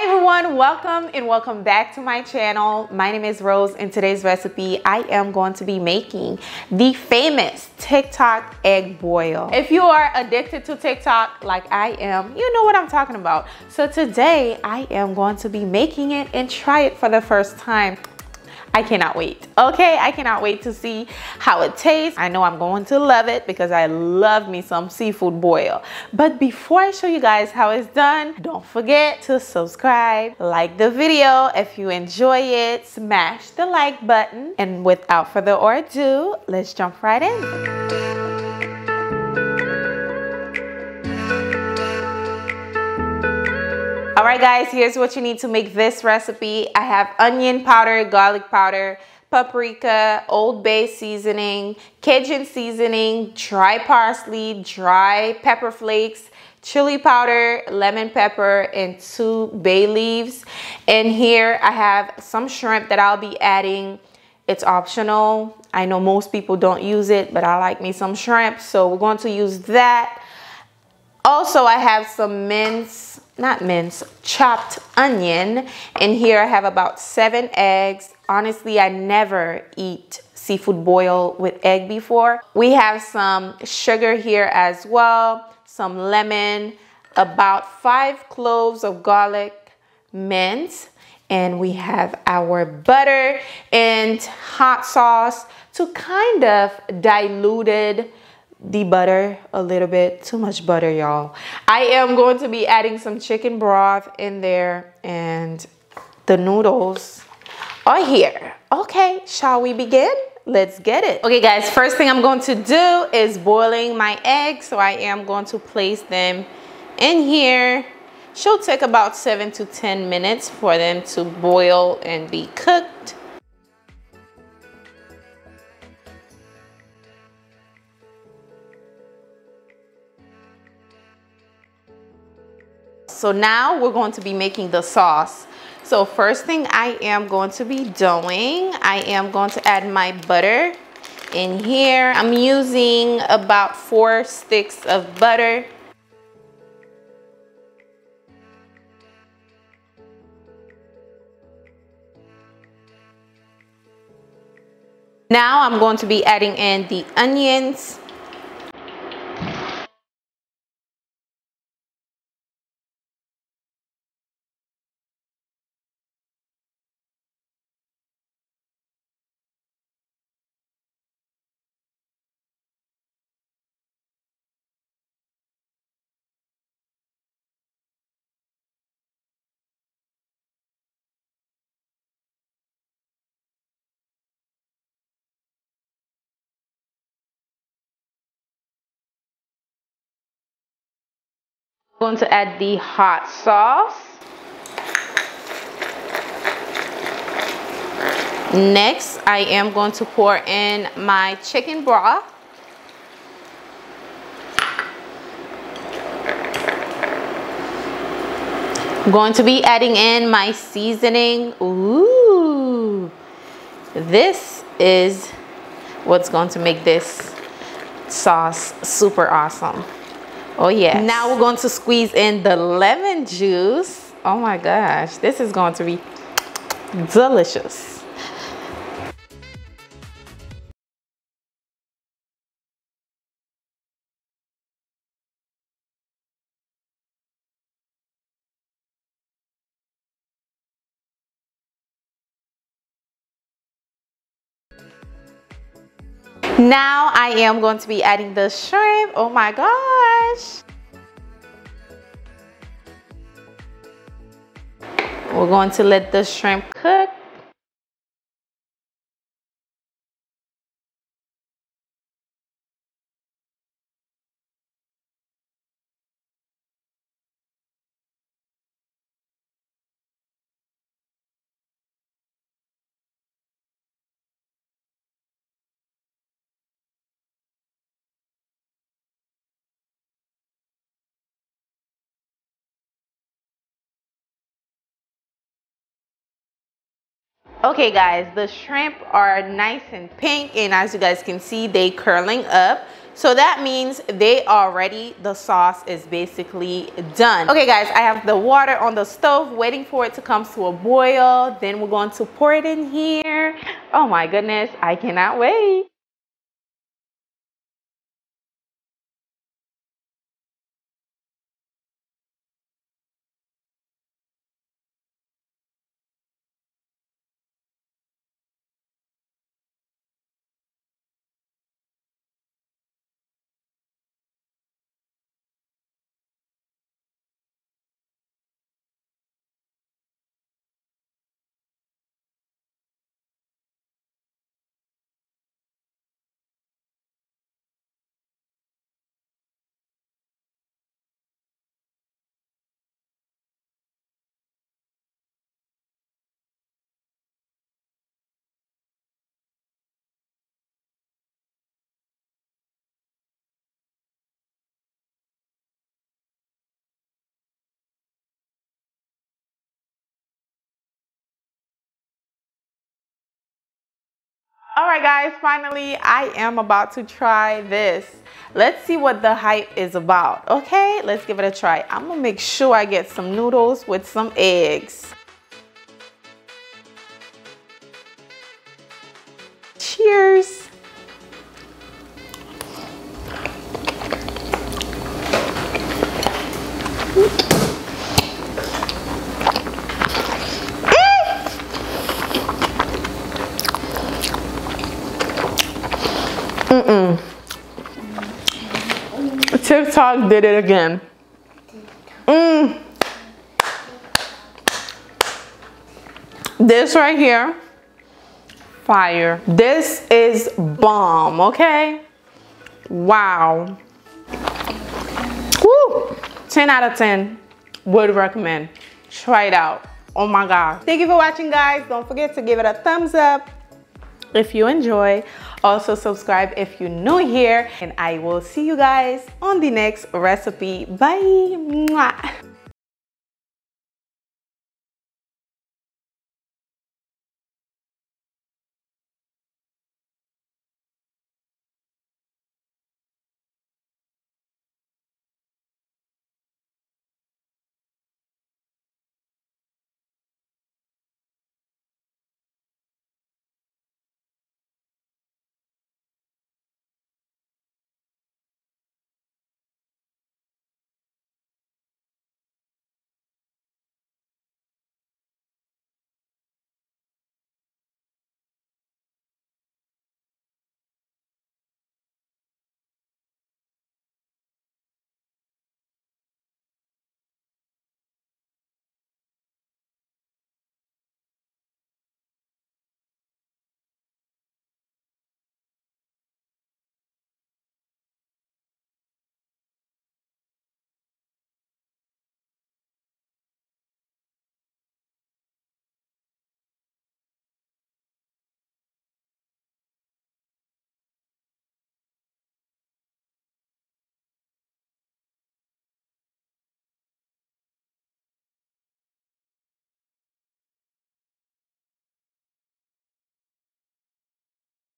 Hi everyone, welcome and welcome back to my channel. My name is Rose. In today's recipe, I am going to be making the famous TikTok egg boil. If you are addicted to TikTok like I am, you know what I'm talking about. So today I am going to be making it and try it for the first time. I cannot wait. Okay, I cannot wait to see how it tastes. I know I'm going to love it because I love me some seafood boil. But before I show you guys how it's done, don't forget to subscribe, like the video. If you enjoy it, smash the like button. And without further ado, let's jump right in. Alright guys, here's what you need to make this recipe. I have onion powder, garlic powder, paprika, Old Bay seasoning, Cajun seasoning, dry parsley, dry pepper flakes, chili powder, lemon pepper, and 2 bay leaves. And here I have some shrimp that I'll be adding. It's optional. I know most people don't use it, but I like me some shrimp, so we're going to use that. Also, I have some chopped onion. And here I have about 7 eggs. Honestly, I never eat seafood boil with egg before. We have some sugar here as well, some lemon, about 5 cloves of garlic mint, and we have our butter and hot sauce to kind of dilute the butter a little bit. Too much butter, y'all. I am going to be adding some chicken broth in there, and the noodles are here. Okay, shall we begin? Let's get it. Okay guys, first thing I'm going to do is boiling my eggs. So I am going to place them in here. Should take about 7 to 10 minutes for them to boil and be cooked. So now we're going to be making the sauce. So first thing I am going to be doing, I am going to add my butter in here. I'm using about 4 sticks of butter. Now I'm going to be adding in the onions. I'm going to add the hot sauce. Next, I am going to pour in my chicken broth. I'm going to be adding in my seasoning. Ooh, this is what's going to make this sauce super awesome. Oh yeah. Now we're going to squeeze in the lemon juice. Oh my gosh, this is going to be delicious. Now I am going to be adding the shrimp. Oh my gosh. We're going to let the shrimp cook. Okay guys, the shrimp are nice and pink, and as you guys can see, they curling up. So that means they are ready. The sauce is basically done. Okay guys, I have the water on the stove waiting for it to come to a boil. Then we're going to pour it in here. Oh my goodness, I cannot wait. All right guys, finally I am about to try this. Let's see what the hype is about. Okay, let's give it a try. I'm gonna make sure I get some noodles with some eggs. Cheers. TikTok did it again. This right here, fire. This is bomb, okay? Wow. Woo! 10 out of 10. Would recommend. Try it out. Oh my God. Thank you for watching, guys. Don't forget to give it a thumbs up if you enjoy. Also subscribe if you're new here, and I will see you guys on the next recipe. Bye. Mwah.